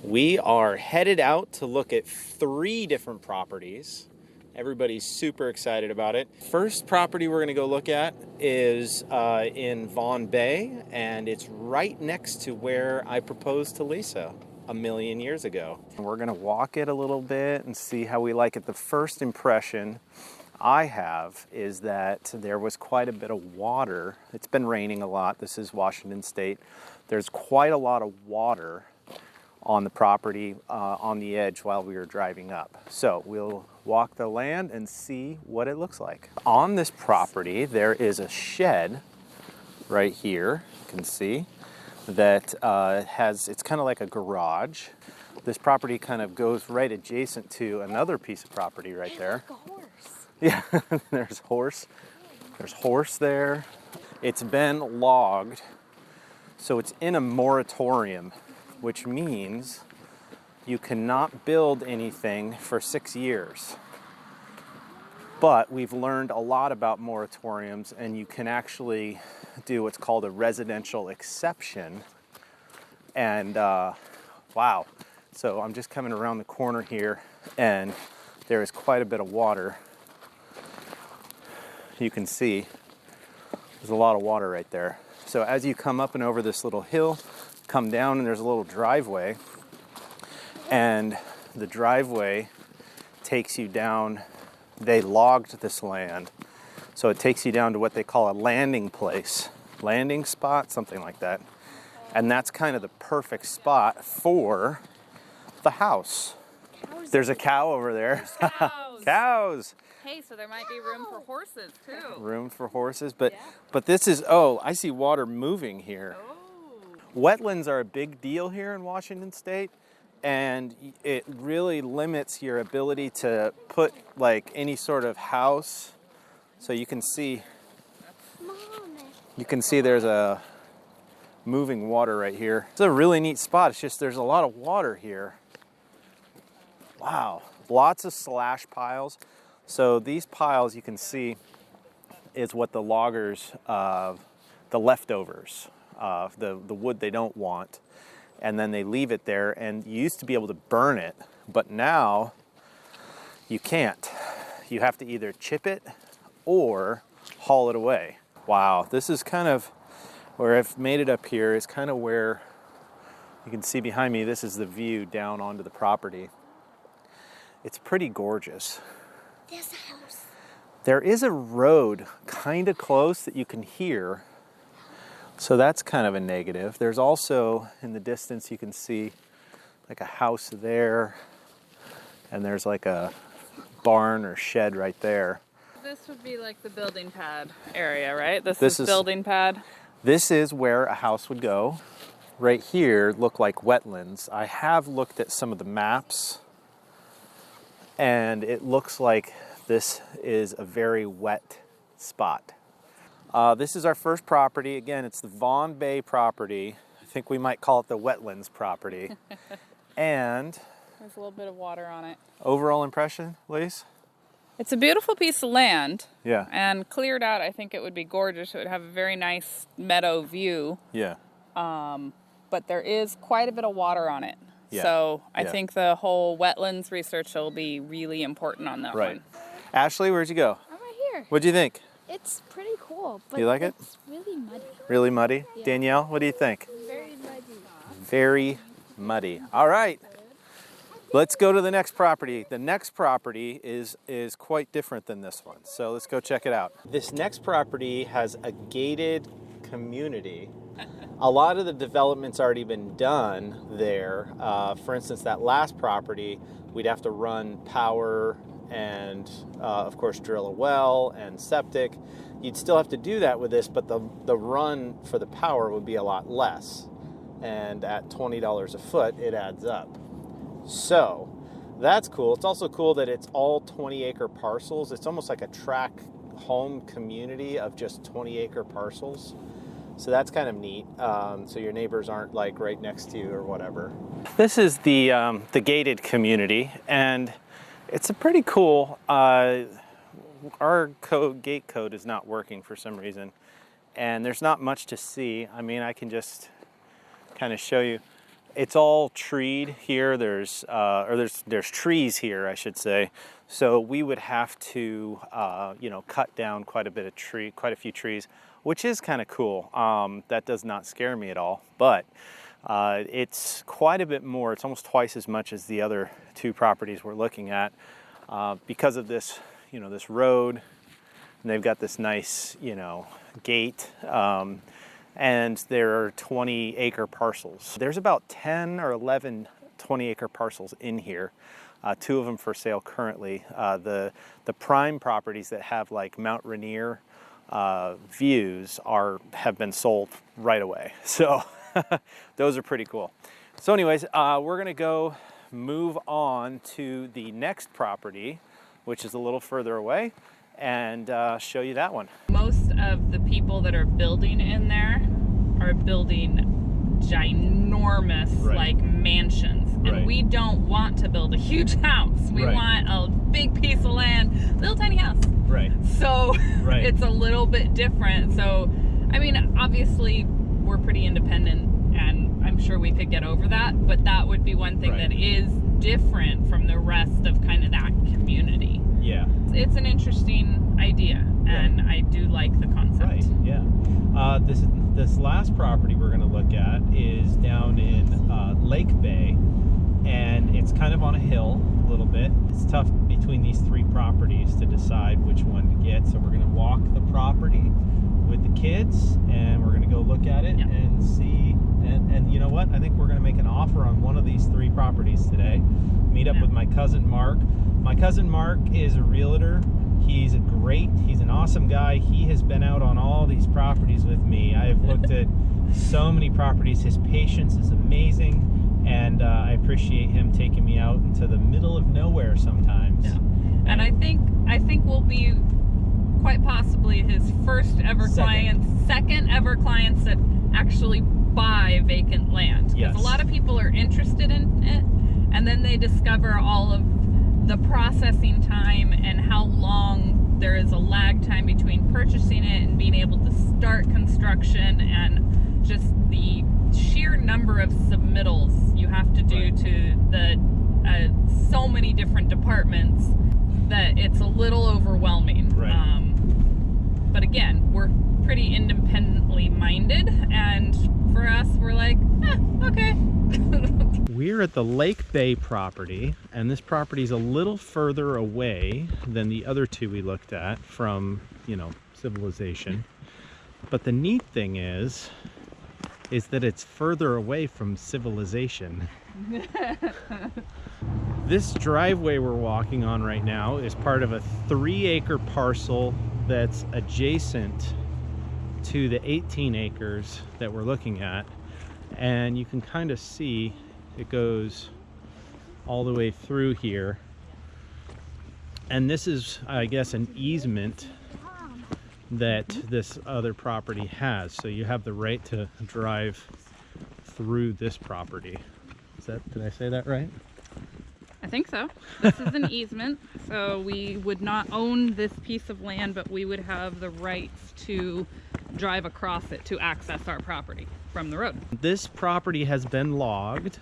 We are headed out to look at 3 different properties. Everybody's super excited about it. First property we're going to go look at is in Vaughan Bay, and it's right next to where I proposed to Lisa a million years ago. We're going to walk it a little bit and see how we like it. The first impression I have is that there was quite a bit of water. It's been raining a lot. This is Washington State. There's quite a lot of water on the property on the edge while we were driving up. So we'll walk the land and see what it looks like. On this property, there is a shed right here, you can see, that it's kind of like a garage. This property kind of goes right adjacent to another piece of property right there. Like a horse. Yeah, there's horse. There's horse there. It's been logged, so it's in a moratorium, which means you cannot build anything for 6 years. But we've learned a lot about moratoriums, and you can actually do what's called a residential exception. And wow, so I'm just coming around the corner here, and there is quite a bit of water. You can see there's a lot of water right there. So as you come up and over this little hill, come down, and there's a little driveway, and the driveway takes you down. They logged this land, so it takes you down to what they call a landing place, landing spot, something like that. And that's kind of the perfect spot for the house. There's a cow over there. Cows. Cows. Hey, so there might be room for horses too. Room for horses, but this is, oh, I see water moving here. Oh. Wetlands are a big deal here in Washington State, and it really limits your ability to put like any sort of house. So you can see there's a moving water right here. It's a really neat spot. It's just there's a lot of water here. Wow, lots of slash piles. So these piles, you can see, is what the loggers, the leftovers, the wood they don't want, and then they leave it there. And you used to be able to burn it, but now you can't. You have to either chip it or haul it away. Wow, this is kind of where I've made it up here. Is kind of where you can see behind me. This is the view down onto the property. It's pretty gorgeous. There's a house. There is a road kind of close that you can hear, so that's kind of a negative. There's also, in the distance, you can see like a house there, and there's like a barn or shed right there. This would be like the building pad area, right? This is building pad. This is where a house would go. Right here look like wetlands. I have looked at some of the maps, and it looks like this is a very wet spot. This is our first property. Again, it's the Vaughan Bay property. I think we might call it the wetlands property. And There's a little bit of water on it. overall impression, Lise? It's a beautiful piece of land. Yeah. And cleared out, I think it would be gorgeous. It would have a very nice meadow view. Yeah. But there is quite a bit of water on it. Yeah. So I Yeah. think the whole wetlands research will be really important on that Right. one. Ashley, where'd you go? I'm right here. What'd you think? It's pretty cool. But You like it? It's really muddy. Really muddy? Yeah. Danielle, what do you think? Very muddy. Very muddy. All right. Let's go to the next property. The next property is quite different than this one. So let's go check it out. This next property has a gated community. A lot of the development's already been done there. For instance, that last property, we'd have to run power and, of course, drill a well and septic. You'd still have to do that with this, but the run for the power would be a lot less. And at $20 a foot, it adds up. So that's cool. It's also cool that it's all 20-acre parcels. It's almost like a tract home community of just 20-acre parcels. So that's kind of neat. So your neighbors aren't like right next to you or whatever. This is the gated community, and it's a pretty cool. Our gate code is not working for some reason, and there's not much to see. I mean, I can just kind of show you. It's all treed here. There's trees here, I should say. So we would have to, cut down quite a few trees, which is kind of cool. That does not scare me at all, but it's quite a bit more. It's almost twice as much as the other two properties we're looking at because of this, this road. And they've got this nice, gate. And there are 20-acre parcels. There's about 10 or 11 20-acre parcels in here. 2 of them for sale currently. The prime properties that have like Mount Rainier views have been sold right away. So those are pretty cool. So anyways, we're gonna go move on to the next property, which is a little further away, and show you that one. Most of the people that are building in there are building ginormous like mansions, and we don't want to build a huge house. We want a big piece of land, little tiny house. So it's a little bit different. So I mean, obviously we're pretty independent, and I'm sure we could get over that, but that would be one thing that is different from the rest of kind of that community. Yeah, it's an interesting idea, and I do like the concept. This last property we're going to look at is down in Lake Bay, and it's kind of on a hill a little bit. It's tough between these 3 properties to decide which one to get, so we're going to walk the property with the kids, and we're going to go look at it and see. And you know what? I think we're going to make an offer on one of these 3 properties today. Meet up with my cousin Mark. My cousin Mark is a realtor. He's an awesome guy. He has been out on all these properties with me. I have looked at so many properties. His patience is amazing, and I appreciate him taking me out into the middle of nowhere sometimes. Yeah. And I think we'll be quite possibly his second ever clients that actually buy vacant land. Because a lot of people are interested in it, and then they discover all of the processing time and how long there is a lag time between purchasing it and being able to start construction, and just the sheer number of submittals you have to do to the so many different departments that it's a little overwhelming. But again, we're pretty independently minded, and for us, we're like, okay. We're at the Lake Bay property, and this property is a little further away than the other 2 we looked at from, civilization. But the neat thing is that it's further away from civilization. This driveway we're walking on right now is part of a 3-acre parcel that's adjacent to the 18 acres that we're looking at. And you can kind of see it goes all the way through here. And this is, I guess, an easement that this other property has. So you have the right to drive through this property. Did I say that right? I think so. This is an easement, so we would not own this piece of land, but we would have the rights to drive across it to access our property from the road. This property has been logged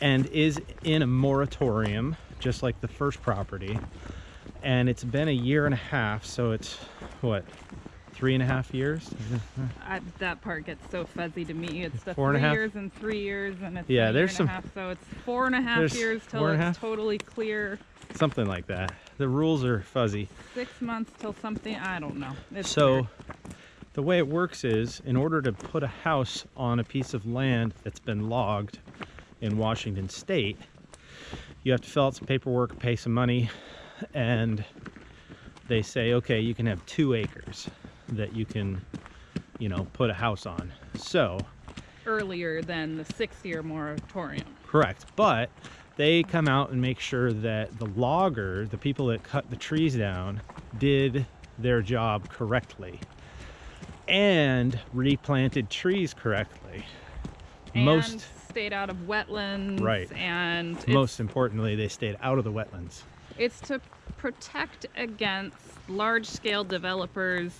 and is in a moratorium, just like the first property. And it's been 1.5 years, so it's, what, 3.5 years? That part gets so fuzzy to me. It's the 4.5 years and 3 years, and it's there's some, so it's 4.5 years till it's totally clear. Something like that. The rules are fuzzy. 6 months till something, I don't know. It's so weird. The way it works is, in order to put a house on a piece of land that's been logged in Washington State, you have to fill out some paperwork, pay some money, and they say, okay, you can have 2 acres that you can, put a house on. So earlier than the 6-year moratorium. Correct, but they come out and make sure that the logger, the people that cut the trees down, did their job correctly and replanted trees correctly. And stayed out of wetlands. Right. And most importantly, they stayed out of the wetlands. It's to protect against large-scale developers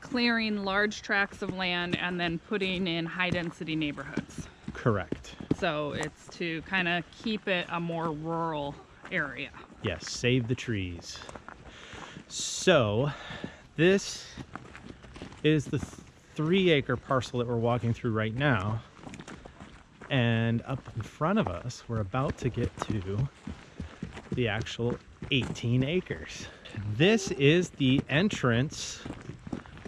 clearing large tracts of land and then putting in high-density neighborhoods. Correct. So it's to kind of keep it a more rural area. Yes, save the trees. So this is the 3-acre parcel that we're walking through right now. And up in front of us, we're about to get to the actual 18 acres. This is the entrance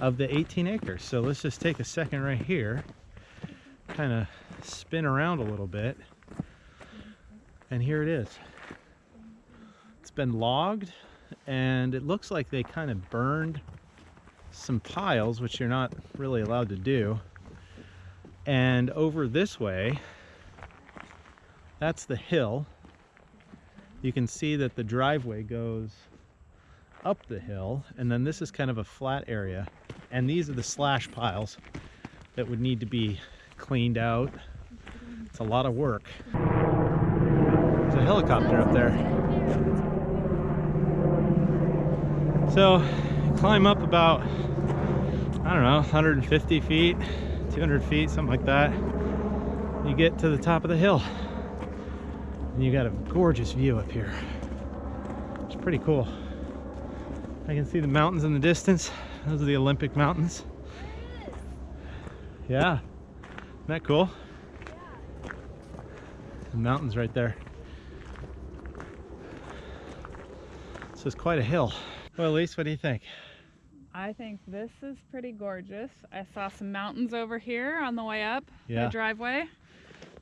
of the 18 acres. So let's just take a second right here, kind of spin around a little bit. And here it is. It's been logged, and it looks like they kind of burned some piles, which you're not really allowed to do. And over this way, that's the hill. You can see that the driveway goes up the hill, and then this is kind of a flat area. And these are the slash piles that would need to be cleaned out. It's a lot of work. There's a helicopter up there. So climb up about, I don't know, 150 feet, 200 feet, something like that. You get to the top of the hill, and you got a gorgeous view up here. It's pretty cool. I can see the mountains in the distance. Those are the Olympic Mountains. Yeah, isn't that cool? The mountains right there. So it's quite a hill. Well, Elise, what do you think? I think this is pretty gorgeous. I saw some mountains over here on the way up Yeah. the driveway.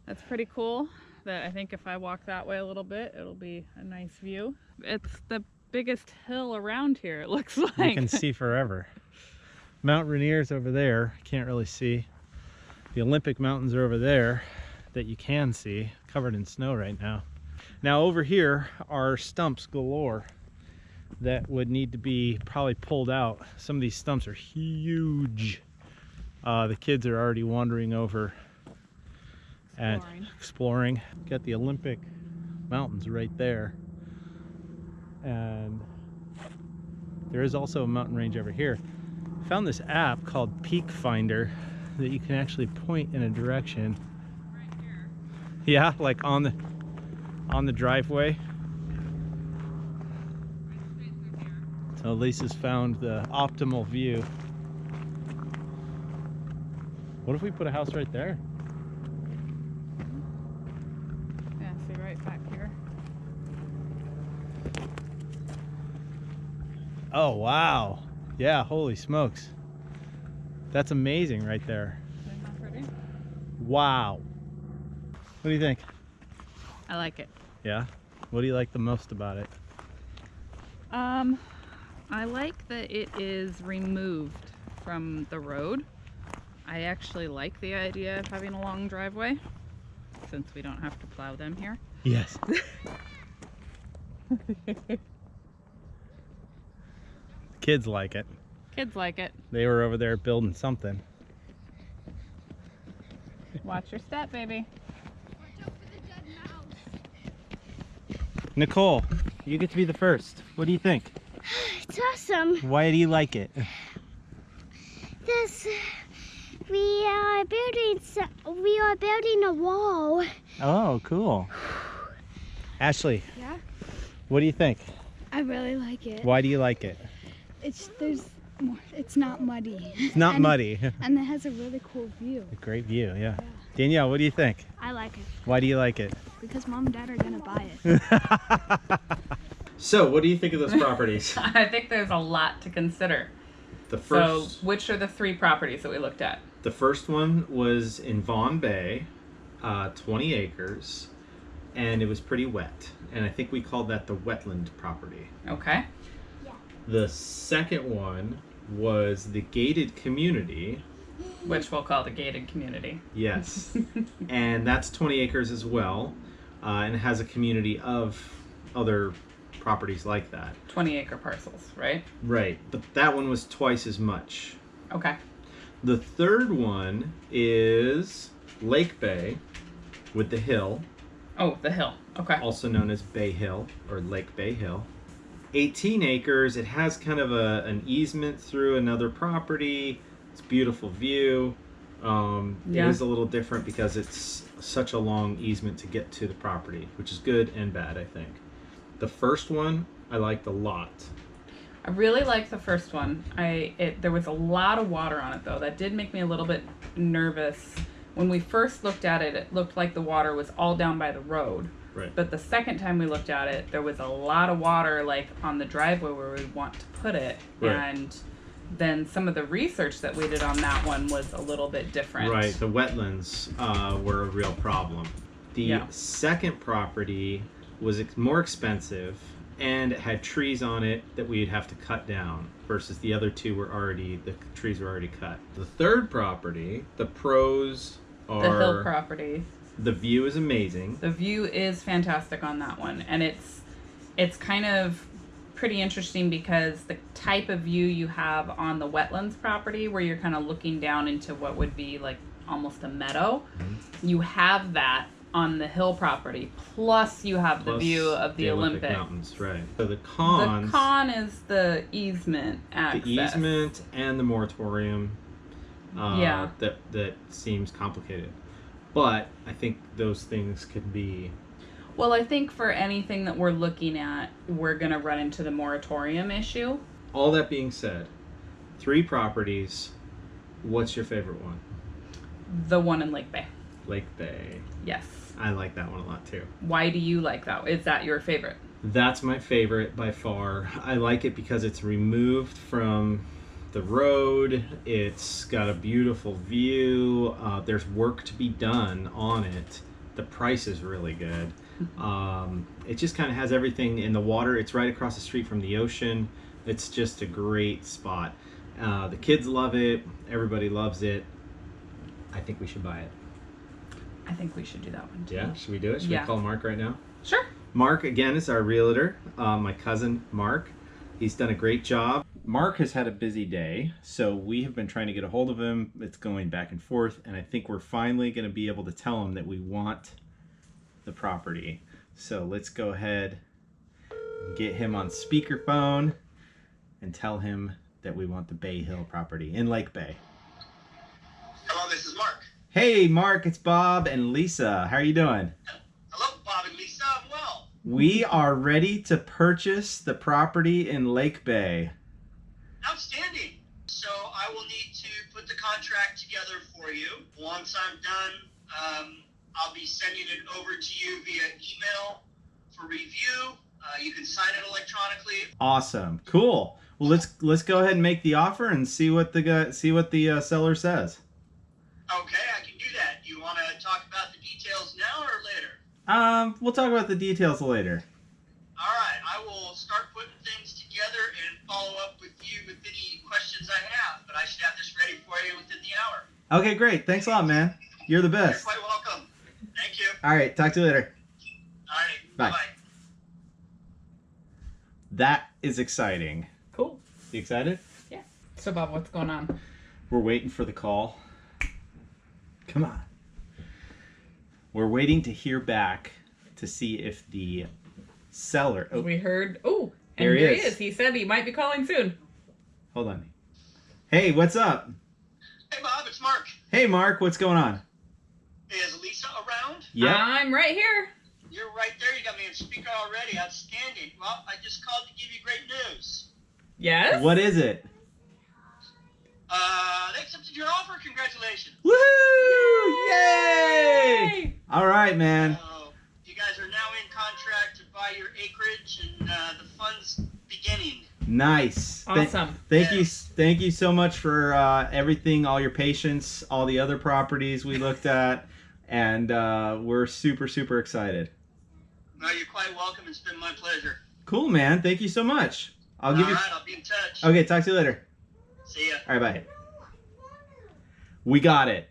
That's pretty cool. That I think if I walk that way a little bit, it'll be a nice view. It's the biggest hill around here, it looks like. You can see forever. Mount Rainier's over there. Can't really see. The Olympic Mountains are over there that you can see, covered in snow right now. Now over here are stumps galore that would need to be probably pulled out. Some of these stumps are huge. The kids are already wandering over and exploring. Got the Olympic Mountains right there. And there is also a mountain range over here. I found this app called Peak Finder that you can actually point in a direction. Right here. Yeah, like on the driveway. So Lisa's found the optimal view. What if we put a house right there? Yeah, see right back here. Oh, wow. Yeah, holy smokes. That's amazing right there. Isn't that pretty? Wow. What do you think? I like it. Yeah? What do you like the most about it? I like that it is removed from the road. I actually like the idea of having a long driveway since we don't have to plow them here. Yes. Kids like it. Kids like it. They were over there building something. Watch your step, baby. Nicole, you get to be the first. What do you think? It's awesome. Why do you like it? This we are building a wall. Oh, cool. Ashley, Yeah. what do you think? I really like it. Why do you like it? It's not muddy. It's not muddy. And it has a really cool view. A great view, yeah. Danielle, what do you think? I like it Why do you like it? because Mom and Dad are gonna buy it. So, what do you think of those properties? I think there's a lot to consider. The So, which are the 3 properties that we looked at? The first one was in Vaughan Bay, 20 acres, and it was pretty wet. And I think we called that the wetland property. Okay. The second one was the gated community. Which we'll call the gated community. Yes. And that's 20 acres as well, and it has a community of other properties like that. 20-acre parcels, right? Right, but that one was twice as much. Okay. The third one is Lake Bay with the hill, Oh, the hill. Okay. also known as Bay Hill or Lake Bay Hill. 18 acres, it has kind of an easement through another property. It's a beautiful view. It is a little different because it's such a long easement to get to the property, which is good and bad, I think. The first one I liked a lot. I really liked the first one. There was a lot of water on it though. That did make me a little bit nervous. When we first looked at it, it looked like the water was all down by the road. Right. But the second time we looked at it, there was a lot of water like on the driveway where we want to put it. Right. And then some of the research that we did on that one was a little bit different. Right, the wetlands were a real problem. The second property was more expensive and it had trees on it that we'd have to cut down versus the other two the trees were already cut. The third property, the pros are... The hill property. The view is amazing. The view is fantastic on that one. And it's kind of pretty interesting because the type of view you have on the wetlands property where you're kind of looking down into what would be like almost a meadow, you have that on the hill property, plus you have the view of the Olympic Mountains, right. So the con is the easement access. The easement and the moratorium that seems complicated. But I think those things could be... Well, I think for anything that we're looking at, we're going to run into the moratorium issue. All that being said, 3 properties, what's your favorite one? The one in Lake Bay. Lake Bay. Yes. I like that one a lot too. Why do you like that? Is that your favorite? That's my favorite by far. I like it because it's removed from the road. It's got a beautiful view. There's work to be done on it. The price is really good. It just kind of has everything in the water. It's right across the street from the ocean. It's just a great spot. The kids love it. Everybody loves it. I think we should buy it. I think we should do that one too. Yeah, should we do it? Should we call Mark right now? Sure. Mark, again, is our realtor. My cousin, Mark. He's done a great job. Mark has had a busy day, so we have been trying to get a hold of him. It's going back and forth, and I think we're finally going to be able to tell him that we want the property. So let's go ahead and get him on speakerphone and tell him that we want the Bay Hill property in Lake Bay. Hello, this is Mark. Hey, Mark, it's Bob and Lisa. How are you doing? Hello, Bob and Lisa. I'm well. We are ready to purchase the property in Lake Bay. Outstanding. So I will need to put the contract together for you. Once I'm done, I'll be sending it over to you via email for review. You can sign it electronically. Awesome. Cool. Well, let's go ahead and make the offer and see what the seller says. Okay, I can do that. You want to talk about the details now or later? We'll talk about the details later. All right, I will start putting things together and follow up with you with any questions I have, but I should have this ready for you within the hour. Okay, great. Thanks a lot, man. You're the You're best. quite welcome. Thank you. All right, talk to you later. All right, Bye. bye-bye. That is exciting. Cool. You excited? Yeah. So, Bob, what's going on? We're waiting for the call. Come on. We're waiting to hear back to see if the seller... Oh, We heard... Oh, and There he here is. He said he might be calling soon. hold on. Hey, what's up? Hey, Bob, it's Mark. Hey, Mark, what's going on? Is Lisa around? Yep. I'm right here. You're right there. You got me on speaker already. Outstanding. Well, I just called to give you great news. Yes? What is it? They accepted your offer. Congratulations. Woohoo! Yay! All right, man. You guys are now in contract to buy your acreage, and the fun's beginning. Nice. Awesome. Thank you so much for everything, all your patience, all the other properties we looked at, and we're super, super excited. No, you're quite welcome. It's been my pleasure. Cool, man. Thank you so much. I'll give you. All right, I'll be in touch. Okay, talk to you later. See ya. All right, bye. We got it.